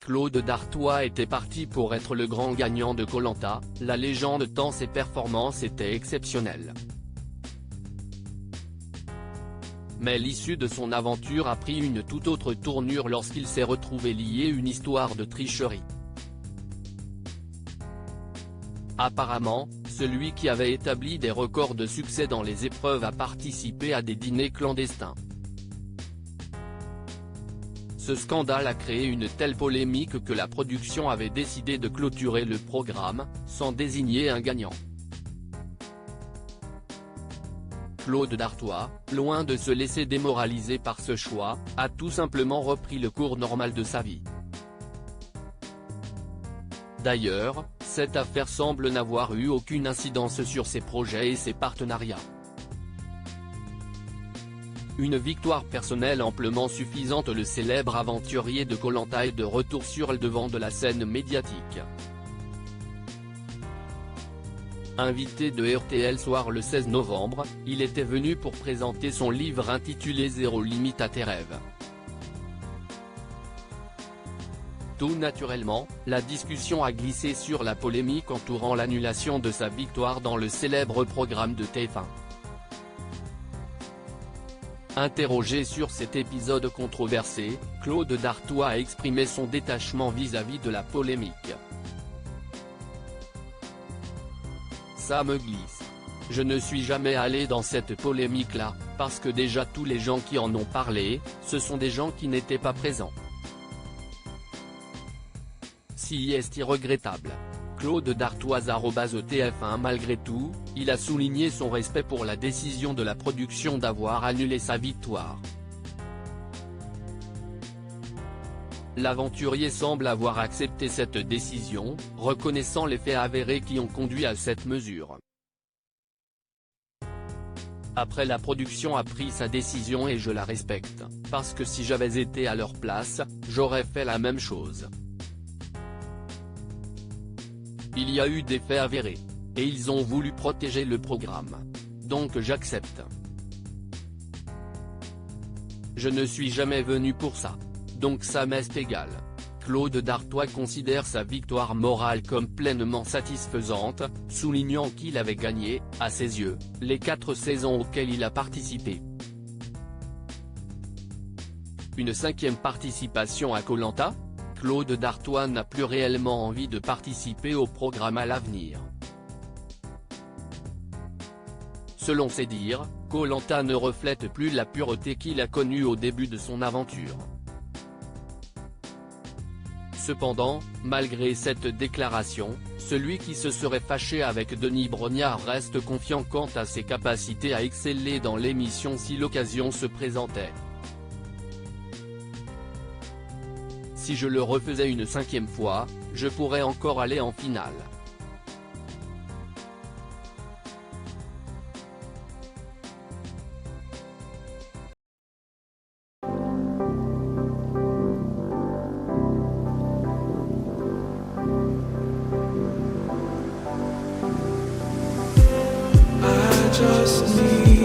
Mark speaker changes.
Speaker 1: Claude Dartois était parti pour être le grand gagnant de Koh Lanta, la légende tant ses performances étaient exceptionnelles. Mais l'issue de son aventure a pris une toute autre tournure lorsqu'il s'est retrouvé lié à une histoire de tricherie. Apparemment, celui qui avait établi des records de succès dans les épreuves a participé à des dîners clandestins. Ce scandale a créé une telle polémique que la production avait décidé de clôturer le programme, sans désigner un gagnant. Claude Dartois, loin de se laisser démoraliser par ce choix, a tout simplement repris le cours normal de sa vie. D'ailleurs, cette affaire semble n'avoir eu aucune incidence sur ses projets et ses partenariats. Une victoire personnelle amplement suffisante. Le célèbre aventurier de Koh Lanta est de retour sur le devant de la scène médiatique. Invité de RTL Soir le 16 novembre, il était venu pour présenter son livre intitulé Zéro limite à tes rêves. Tout naturellement, la discussion a glissé sur la polémique entourant l'annulation de sa victoire dans le célèbre programme de TF1. Interrogé sur cet épisode controversé, Claude Dartois a exprimé son détachement vis-à-vis de la polémique. Ça me glisse. Je ne suis jamais allé dans cette polémique-là, parce que déjà tous les gens qui en ont parlé, ce sont des gens qui n'étaient pas présents. Si est regrettable. Claude Dartois @TF1. Malgré tout, il a souligné son respect pour la décision de la production d'avoir annulé sa victoire. L'aventurier semble avoir accepté cette décision, reconnaissant les faits avérés qui ont conduit à cette mesure. Après, la production a pris sa décision et je la respecte, parce que si j'avais été à leur place, j'aurais fait la même chose. Il y a eu des faits avérés. Et ils ont voulu protéger le programme. Donc j'accepte. Je ne suis jamais venu pour ça. Donc ça m'est égal. Claude Dartois considère sa victoire morale comme pleinement satisfaisante, soulignant qu'il avait gagné, à ses yeux, les 4 saisons auxquelles il a participé. Une 5e participation à Koh Lanta ? Claude Dartois n'a plus réellement envie de participer au programme à l'avenir. Selon ses dires, Koh Lanta ne reflète plus la pureté qu'il a connue au début de son aventure. Cependant, malgré cette déclaration, celui qui se serait fâché avec Denis Brognard reste confiant quant à ses capacités à exceller dans l'émission si l'occasion se présentait. Si je le refaisais une 5e fois, je pourrais encore aller en finale.
Speaker 2: I just need